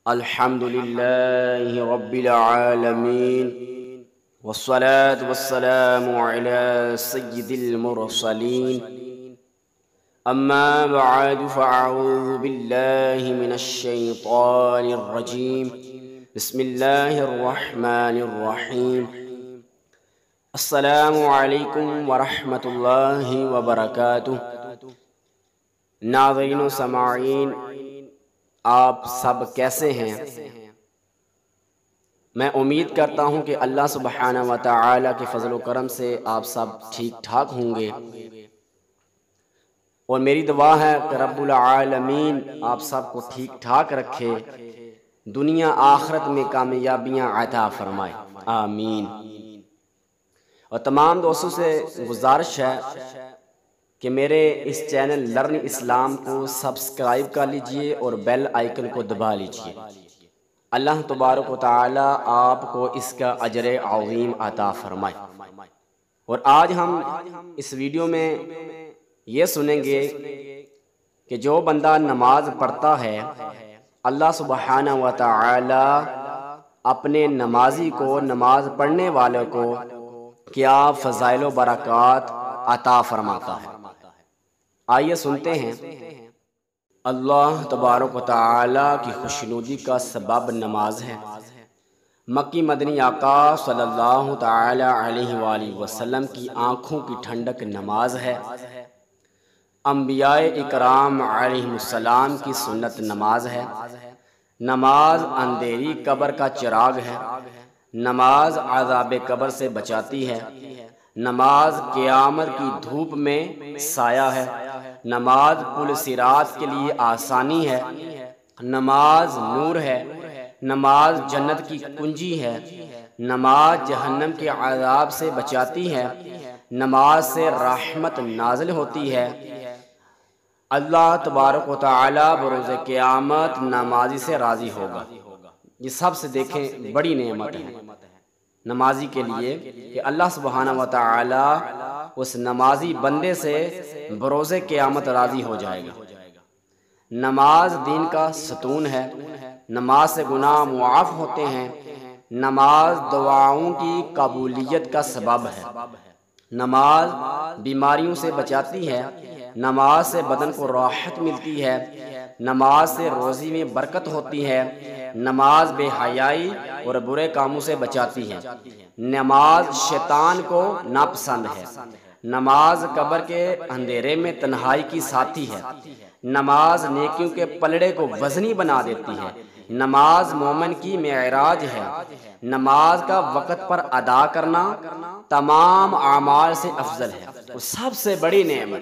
अल्हम्दुलिल्लाहि रब्बिल आलमीन वस्सलातु वस्सलामु अला सय्यिदिल मुरसलीन अम्मा बअदु फ़अऊज़ु बिल्लाहि मिनश शैतानिर रजीम बिस्मिल्लाहिर रहमानिर रहीम। अस्सलामु अलैकुम वरहमतुल्लाहि वबरकातुह। नाज़रीन व समाईन, आप सब कैसे हैं? मैं उम्मीद करता हूं कि अल्लाह सुब्हानहू व तआला के फजल व करम से आप सब ठीक ठाक होंगे और मेरी दुआ है कि रब्बुल आलमीन आप सबको ठीक ठाक रखे, दुनिया आखिरत में कामयाबियां अता फरमाए, आमीन। और तमाम दोस्तों से गुजारिश है कि मेरे इस चैनल लर्न इस्लाम को सब्सक्राइब कर लीजिए और बेल आइकन को दबा लीजिए। अल्लाह तबारक व तआला आपको इसका अजर अज़ीम अता फरमाए। और आज हम इस वीडियो में ये सुनेंगे कि जो बंदा नमाज पढ़ता है, अल्लाह सुब्हानहू व तआला अपने नमाजी को, नमाज पढ़ने वाले को क्या फ़ज़ाइल व बरक़ात अता फरमाता है। आइए सुनते हैं। अल्लाह तबारक व तआला की खुशनुदी का सबब नमाज है। मक्की मदनी आका सल्लल्लाहु तआला अलैहि वसल्लम की आँखों की ठंडक नमाज है। अंबियाए इकराम अलैहिमुस्सलाम की सुन्नत नमाज है। नमाज अंधेरी कब्र का चिराग है। नमाज अज़ाब कब्र से बचाती है। नमाज क़यामत की धूप में साया है। नमाज पुल सिरात के लिए आसानी है। नमाज नूर है। नमाज जन्नत की कुंजी है। नमाज जहन्नम के अज़ाब से बचाती है। नमाज से रहमत नाज़िल होती है। अल्लाह तबारक व तआला बरोज़ क़यामत नमाजी से राज़ी होगा। ये सबसे देखें बड़ी नेमत है नमाजी के लिए कि अल्लाह सुब्हानहू व तआला उस नमाजी बंदे से बरोज़े क़यामत राज़ी हो जाएगा। नमाज दीन का सतून है। नमाज से गुनाह मुआफ़ होते हैं। नमाज दुआओं की कबूलियत का सबब है। नमाज बीमारियों से बचाती है। नमाज से बदन को राहत मिलती है। नमाज से रोज़ी में बरकत होती है। नमाज बेहयाई और बुरे कामों से बचाती है। नमाज शैतान को नापसंद है। नमाज कब्र के अंधेरे में तन्हाई की साथी है। नमाज नेकियों के पलड़े को वज़नी बना देती है। नमाज मोमिन की मेराज है। नमाज का वक़्त पर अदा करना तमाम आमाल से अफजल है। और सबसे बड़ी नेमत,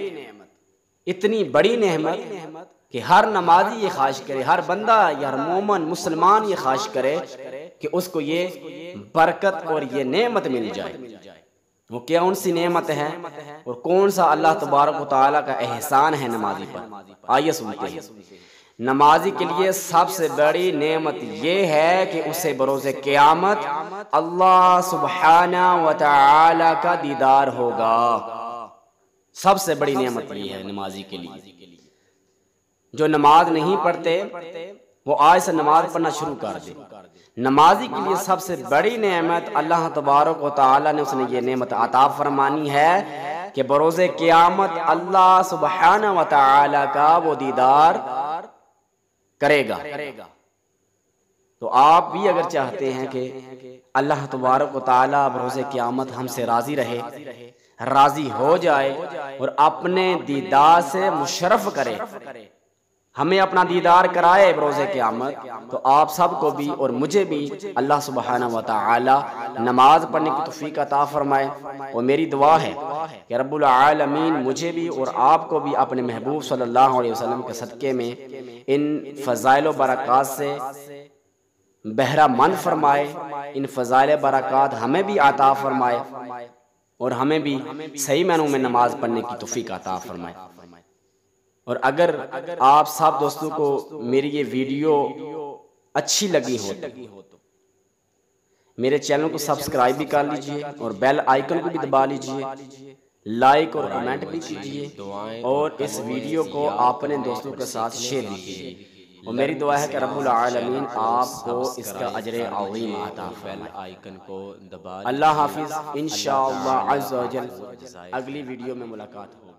इतनी बड़ी नेमत कि हर नमाजी ये ख्वाहिश करे, हर बंदा या हर मोमिन मुसलमान ये ख्वाहिश करे कि उसको ये बरकत और ये नेमत मिल जाए। वो क्या उनसी नेमत है और कौन सा अल्लाह तबारक व तआला का एहसान है नमाजी पर। आइए सुनते हैं। नमाजी के लिए सबसे बड़ी नेमत ये है कि उसे बरोज़े क़यामत अल्लाह सुब्हानहू व तआला का दीदार होगा। सबसे बड़ी नेमत ये है नमाजी के लिए। जो नमाज नहीं पढ़ते वो आज से नमाज पढ़ना शुरू कर दे। नमाजी के लिए सबसे बड़ी नेमत अल्लाह तबारक व तआला ने उसने ये नेमत अता फरमानी है कि बरोज़े क़यामत अल्लाह सुब्हानहू व तआला का वो दीदार करेगा। तो आप भी अगर चाहते हैं कि अल्लाह तबारक व तआला बरोज़े क़यामत हमसे राज़ी रहे, राज़ी हो जाए और अपने दीदार से मुशर्रफ करे, हमें अपना दीदार कराए बरोज़े क़यामत, तो आप सबको भी और मुझे भी अल्लाह सुब्हानहू व तआला नमाज पढ़ने की तौफ़ीक़ अता फरमाए। और मेरी दुआ है कि रब्बुल आलमीन मुझे भी और आपको भी अपने महबूब सल्लल्लाहु अलैहि वसल्लम के सदक़े में इन फ़ज़ाइल व बरक़ात से बहरामंद फरमाए। इन फ़ज़ाइल बरक़ात हमें भी अता फरमाए और हमें भी सही मानों में नमाज पढ़ने की तौफ़ीक़ अता फरमाए। और अगर आप सब दोस्तों को मेरी ये वीडियो अच्छी लगी हो तो मेरे चैनल को सब्सक्राइब भी कर लीजिए और बेल आइकन को भी दबा लीजिए। लाइक और कमेंट भी कीजिए और इस वीडियो को अपने दोस्तों के साथ शेयर कीजिए। और मेरी दुआ है कि रब्बुल आलमीन आपको इसका अजर अज़ीम अता फरमाए। आइकन को दबा अल्लाह हाफिज़। इंशाअल्लाह अज़्ज़ व जल अगली वीडियो में मुलाकात हो।